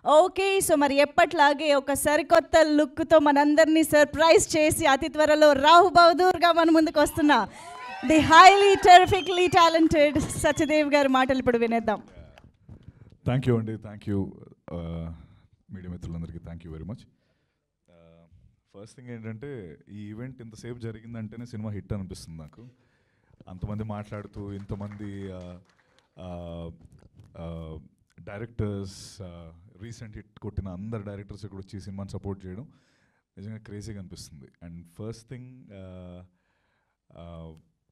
Okay, so మరి ఎప్పట్లాగే ఒక సరికొత్త లుక్తో మనందరినీ సర్ప్రైజ్ చేసి అతి త్వరలో రాహు బహదూర్గా మన ముందుకు వస్తున్న ది హైలీ టెరిఫిక్లీ టాలెంటెడ్ సత్యదేవ్ గారి మాటలు ఇప్పుడు వినేద్దాం. థ్యాంక్ యూ అండి, థ్యాంక్ యూ మీడియా మిత్రులందరికీ thank you very much. First thing ఏంటంటే ఈ ఈవెంట్ ఇంతసేపు జరిగిందంటేనే సినిమా హిట్ అనిపిస్తుంది నాకు. అంతమంది మాట్లాడుతూ ఇంతమంది డైరెక్టర్స్, రీసెంట్ హిట్ కొట్టిన అందరు డైరెక్టర్స్ ఇక్కడ వచ్చి సినిమాని సపోర్ట్ చేయడం నిజంగా క్రేజీగా అనిపిస్తుంది. అండ్ ఫస్ట్ థింగ్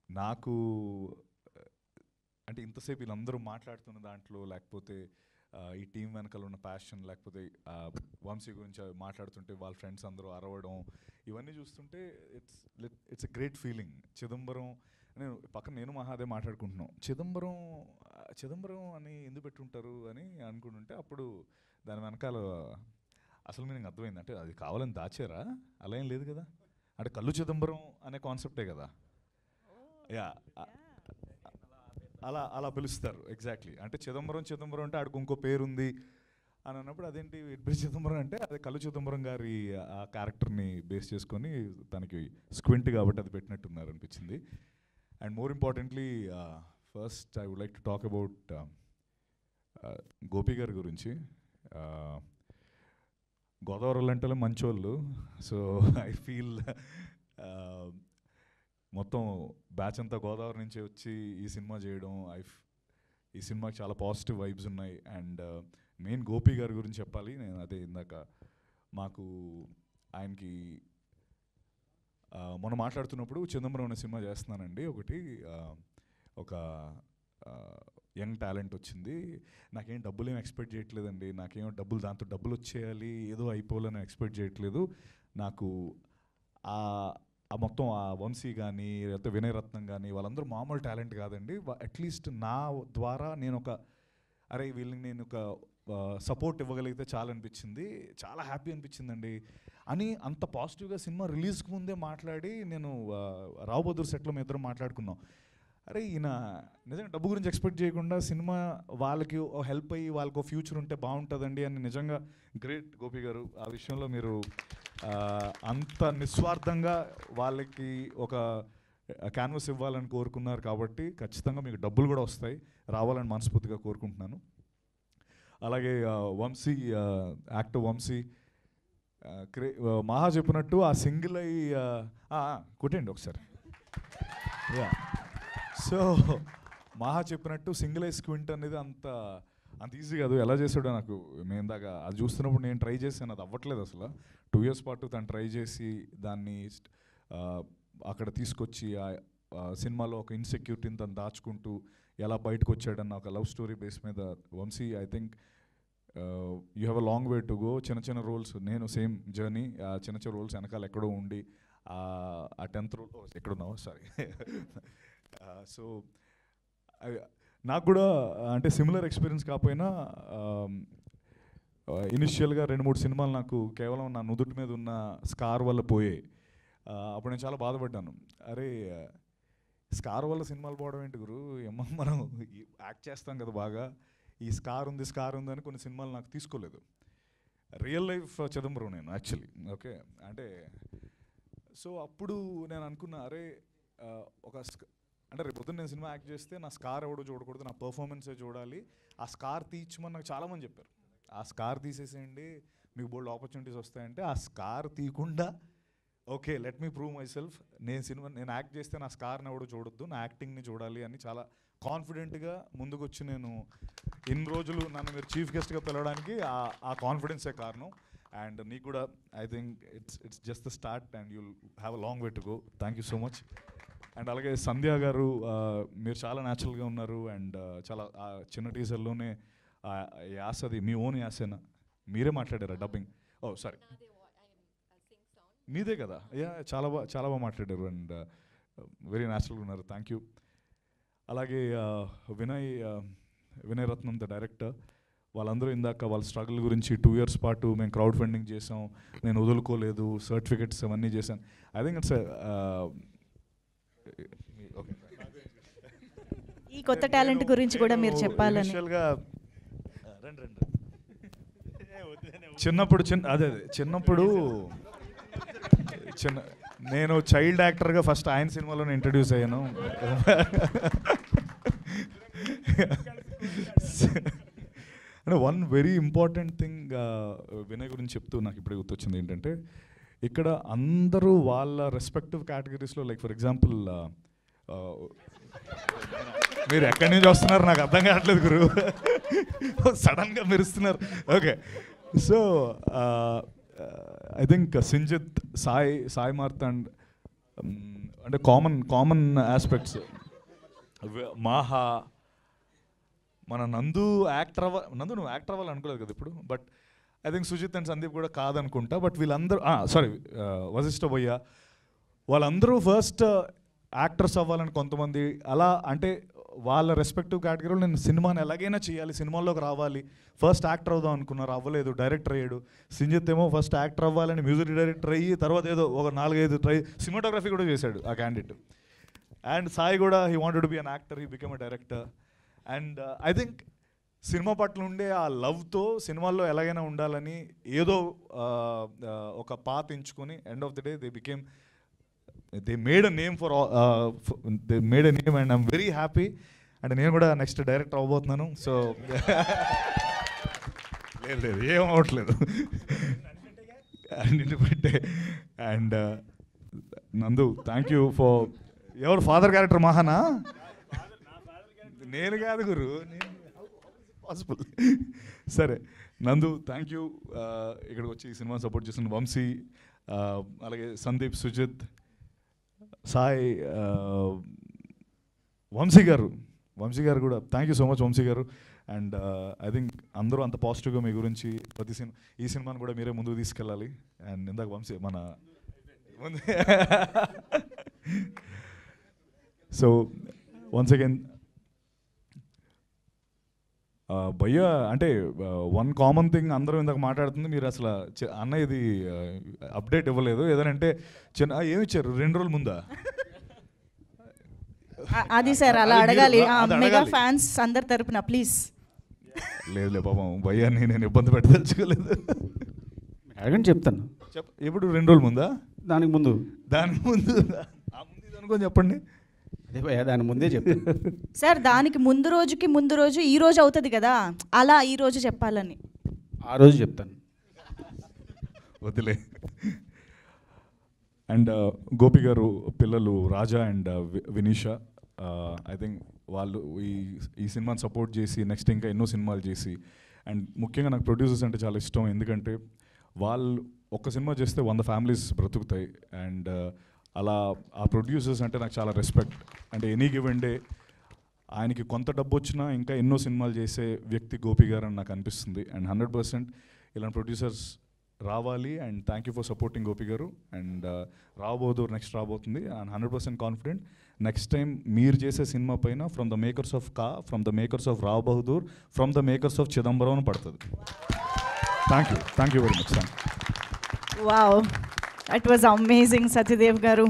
నాకు అంటే ఇంతసేపు వీళ్ళందరూ మాట్లాడుతున్న దాంట్లో, లేకపోతే ఈ టీం వెనకాల ఉన్న ప్యాషన్, లేకపోతే వంశీ గురించి మాట్లాడుతుంటే వాళ్ళ ఫ్రెండ్స్ అందరూ అరవడం, ఇవన్నీ చూస్తుంటే it's a great feeling. Chidambaram నేను మహాదే మాట్లాడుకుంటున్నాం, చిదంబరం అని ఎందుకు పెట్టుంటారు అని అనుకుంటుంటే అప్పుడు దాని వెనకాల అసలు మీనింగ్ అర్థమైంది. అంటే అది కావాలని దాచారా? అలా ఏం లేదు కదా, అంటే కళ్ళు చిదంబరం అనే కాన్సెప్టే కదా. యా, అలా పిలుస్తారు ఎగ్జాక్ట్లీ. అంటే చిదంబరం అంటే ఆడికి ఇంకో పేరు ఉంది అని అన్నప్పుడు అదేంటి ఇడ్బరి చిదంబరం అంటే అదే కళ్ళు చిదంబరం గారి ఆ క్యారెక్టర్ని బేస్ చేసుకొని తనకి స్క్వింట్ కాబట్టి అది పెట్టినట్టున్నారు అనిపించింది. And more importantly first I would like to talk about Gopi గారి గురించి. గోదావరి అంటే మంచోళ్ళు. సో ఐ ఫీల్ మొత్తం బ్యాచ్ అంతా గోదావరి నుంచి వచ్చి ఈ సినిమా చేయడం, ఈ సినిమాకి చాలా పాజిటివ్ వైబ్స్ ఉన్నాయి. అండ్ మెయిన్ గోపి గారి గురించి చెప్పాలి. నేను అదే ఇందాక మాకు ఆయనకి మొన్న మాట్లాడుతున్నప్పుడు చిదంబరం అనే సినిమా చేస్తున్నానండి ఒకటి, ఒక యంగ్ టాలెంట్ వచ్చింది, నాకేం డబ్బులు ఏం ఎక్స్పెక్ట్ చేయట్లేదండి, నాకేమో దాంతో డబ్బులు వచ్చేయాలి ఏదో అయిపోవాలని ఎక్స్పెక్ట్ చేయట్లేదు, నాకు మొత్తం ఆ వంశీ కానీ లేకపోతే వినయ్ రత్నం కానీ వాళ్ళందరూ మామూలు టాలెంట్ కాదండి, అట్లీస్ట్ నా ద్వారా నేను వీళ్ళని నేను ఒక సపోర్ట్ ఇవ్వగలిగితే చాలా అనిపించింది, చాలా హ్యాపీ అనిపించిందండి అని అంత పాజిటివ్గా సినిమా రిలీజ్కి ముందే మాట్లాడి నేను రావు బహదూర్ సెట్లో మేము ఇద్దరం మాట్లాడుకున్నాం. ఈయన నిజంగా డబ్బు గురించి ఎక్స్పెక్ట్ చేయకుండా సినిమా వాళ్ళకి హెల్ప్ అయ్యి వాళ్ళకు ఫ్యూచర్ ఉంటే బాగుంటుందండి అని నిజంగా గ్రేట్ గోపి గారు. ఆ విషయంలో మీరు అంత నిస్వార్థంగా వాళ్ళకి ఒక క్యాన్వస్ ఇవ్వాలని కోరుకున్నారు కాబట్టి ఖచ్చితంగా మీకు డబ్బులు కూడా వస్తాయి, రావాలని మనస్ఫూర్తిగా కోరుకుంటున్నాను. అలాగే వంశీ, యాక్టర్ వంశీ మహా చెప్పినట్టు ఆ సింగిల్ అయి కొట్టండి ఒకసారి. సో మహా చెప్పినట్టు సింగిల్ ఐ స్క్వింట్ అనేది అంత ఈజీ కాదు. ఎలా చేసాడో నాకు మేము దాకా అది చూస్తున్నప్పుడు నేను ట్రై చేశాను, అది అవ్వట్లేదు అసలు. 2 years పాటు తను ట్రై చేసి దాన్ని అక్కడ తీసుకొచ్చి సినిమాలో ఒక ఇన్సెక్యూరిటీని తను దాచుకుంటూ ఎలా బయటకు వచ్చాడన్న ఒక లవ్ స్టోరీ బేస్ మీద Vamsi I think you have a long way to go. చిన్న రోల్స్, నేను సేమ్ జర్నీ, చిన్న రోల్స్ వెనకాల ఎక్కడో ఉండి ఆ 10th రోల్ ఎక్కడున్నావు సారీ. సో నాకు కూడా అంటే సిమిలర్ ఎక్స్పీరియన్స్ కాకపోయినా ఇనిషియల్గా 2-3 సినిమాలు నాకు కేవలం నా నుదుటి మీద ఉన్న స్కార్ వల్ల పోయాయి. అప్పుడు నేను చాలా బాధపడ్డాను, స్కార్ వల్ల సినిమాలు పోవడం ఏంటి గురు, ఏమో మనం యాక్ట్ చేస్తాం కదా బాగా, ఈ స్కార్ ఉంది అని కొన్ని సినిమాలు నాకు తీసుకోలేదు. రియల్ లైఫ్ చిదంబరం నేను యాక్చువల్లీ. ఓకే, అంటే సో అప్పుడు నేను అనుకున్నా అంటే రేపు పొద్దున్న నేను సినిమా యాక్ట్ చేస్తే నా స్కార్ ఎవడో చూడకూడదు, నా పర్ఫార్మెన్సే చూడాలి. ఆ స్కార్ తీర్చమని నాకు చాలామంది చెప్పారు, ఆ స్కార్ తీసేసేయండి మీకు బోల్డ్ ఆపర్చునిటీస్ వస్తాయంటే ఆ స్కార్ తీయకుండా okay let me prove my self, నేను యాక్ట్ చేస్తే నా స్కార్ని ఎవడో చూడొద్దు, నా యాక్టింగ్ని చూడాలి అని చాలా కాన్ఫిడెంట్గా ముందుకు వచ్చి నేను ఇన్ని రోజులు నన్ను మీరు చీఫ్ గెస్ట్గా పిలవడానికి ఆ కాన్ఫిడెన్సే కారణం. అండ్ నీకు కూడా I think it's just the start and you'll have a long way to go. Thank you so much. And అలాగే సంధ్య గారు, మీరు చాలా న్యాచురల్గా ఉన్నారు. అండ్ చాలా చిన్న టీజర్లోనే యాసది మీ ఓన్ యాసేనా, మీరే మాట్లాడారా డబ్బింగ్? ఓ సారీ, మీదే కదా. చాలా బాగా మాట్లాడారు అండ్ వెరీ న్యాచురల్గా ఉన్నారు. Thank you. అలాగే వినయ్ రత్నం ద డైరెక్టర్, వాళ్ళందరూ ఇందాక వాళ్ళ స్ట్రగుల్ గురించి 2 years పాటు మేము క్రౌడ్ ఫండింగ్ చేసాం, నేను వదులుకోలేదు, సర్టిఫికెట్స్ అవన్నీ చేశాను. I think it's okay. ఈ కొత్త టాలెంట్ గురించి కూడా మీరు చెప్పాలని. ఇనిషియల్గా చిన్నప్పుడు చిన్నప్పుడు నేను చైల్డ్ యాక్టర్గా ఫస్ట్ ఆయన సినిమాలోనే ఇంట్రడ్యూస్ అయ్యాను. అంటే one very important thing Vinay గురించి చెప్తూ నాకు ఇప్పుడే గుర్తొచ్చింది ఏంటంటే, ఇక్కడ అందరూ వాళ్ళ రెస్పెక్టివ్ కేటగిరీస్లో, లైక్ ఫర్ ఎగ్జాంపుల్ మీరు ఎక్కడి నుంచి వస్తున్నారు నాకు అర్థం కావట్లేదు గురు, సడన్గా మెరుస్తున్నారు. Okay, so I think Sinjith, Sai Marthand అంటే కామన్ ఆస్పెక్ట్స్. మాహా, మన నందు నువ్వు యాక్టర్ అవ్వాలి అనుకోలేదు కదా ఇప్పుడు, but I think Sujith and Sandeep కూడా కాదనుకుంటా. బట్ వీళ్ళందరూ వశిష్ఠ భయ్య, వాళ్ళందరూ ఫస్ట్ యాక్టర్స్ అవ్వాలని కొంతమంది అలా, అంటే వాళ్ళ రెస్పెక్టివ్ కేటగిరీలో నేను సినిమాని ఎలాగైనా చేయాలి, సినిమాల్లోకి రావాలి, ఫస్ట్ యాక్టర్ అవుదాం అనుకున్నారు, అవ్వలేదు, డైరెక్టర్ అయ్యాడు. సింజిత్ ఏమో ఫస్ట్ యాక్టర్ అవ్వాలని మ్యూజిక్ డైరెక్టర్ అయ్యి తర్వాత ఏదో ఒక 4-5 ట్రై, సినిమాటోగ్రఫీ కూడా చేశాడు ఆ క్యాండిడేట్. అండ్ సాయి కూడా he wanted to be an actor, he become a director. And I think cinema పట్ల ఉండే ఆ లవ్తో సినిమాల్లో ఎలాగైనా ఉండాలని ఏదో ఒక పాత్ ఎంచుకొని end of the day they made a name and I'm very happy. And నేను కూడా నెక్స్ట్ డైరెక్టర్ అవ్వబోతున్నాను. సో లేదు ఏం అవ్వట్లేదు పెట్టే. అండ్ నందు, థ్యాంక్ యూ ఫర్, ఎవరు ఫాదర్ క్యారెక్టర్ మహానా? నేను కాదు గురు, పాసిబుల్. సరే నందు, థ్యాంక్ యూ ఇక్కడికి వచ్చి ఈ సినిమా సపోర్ట్ చేసిన వంశీ, అలాగే సందీప్, సుజిత్, సాయి, వంశీ గారు కూడా thank you so much Vamsi garu. And I think అందరూ అంత పాజిటివ్గా మీ గురించి ఈ సినిమాని కూడా మీరే ముందుకు తీసుకెళ్ళాలి. అండ్ ఇందాక వంశీ మన సో వన్స్ అగైన్ భయ్యా, అంటే వన్ కామన్ థింగ్ అందరూ ఇందాక మాట్లాడుతుంది, మీరు అసలు అన్న ఇది అప్డేట్ ఇవ్వలేదు ఏదంటే ఏమి ఇచ్చారు 2 రోజుల ముందా? అది సార్ అలా అడగాలి మెగా ఫ్యాన్స్ అందరి తరపున ప్లీజ్. లేదు పాపం భయ్యాన్ని నేను ఇబ్బంది పెట్టదలుచుకోలేదు. అడగండి, చెప్తాను. ఎప్పుడు 2 రోజుల ముందా? దానికి ముందు అనుకోని చెప్పండి. అదే భయ్యా, దాని ముందే చెప్తాను సార్. దానికి ముందు రోజు ఈ రోజు అవుతుంది కదా, అలా ఈ రోజు చెప్పాలని. ఆ రోజు చెప్తాను, వదిలే. అండ్ గోపి గారు పిల్లలు రాజా అండ్ వినీషా, ఐ థింక్ వాళ్ళు ఈ సినిమాని సపోర్ట్ చేసి నెక్స్ట్ ఇంకా ఎన్నో సినిమాలు చేసి, అండ్ ముఖ్యంగా నాకు ప్రొడ్యూసర్స్ అంటే చాలా ఇష్టం, ఎందుకంటే వాళ్ళు ఒక్క సినిమా చేస్తే 100 ఫ్యామిలీస్ బ్రతుకుతాయి. అండ్ అలా ఆ ప్రొడ్యూసర్స్ అంటే నాకు చాలా రెస్పెక్ట్. అంటే ఎనీ గివెన్ డే ఆయనకి కొంత డబ్బు వచ్చినా ఇంకా ఎన్నో సినిమాలు చేసే వ్యక్తి గోపి గారు అని నాకు అనిపిస్తుంది. అండ్ 100% ఇలాంటి ప్రొడ్యూసర్స్ రావాలి. And thank you for supporting Gopi గారు. అండ్ రాబోదూర్ నెక్స్ట్ రాబోతుంది. అండ్ 100% కాన్ఫిడెంట్ నెక్స్ట్ టైం మీరు చేసే సినిమా పైన from the makers of from the makers of Rao Bahadur, from the makers of Chidambaram అని పడుతుంది. Thank you very much. Wow, it was amazing Satyadev గారు.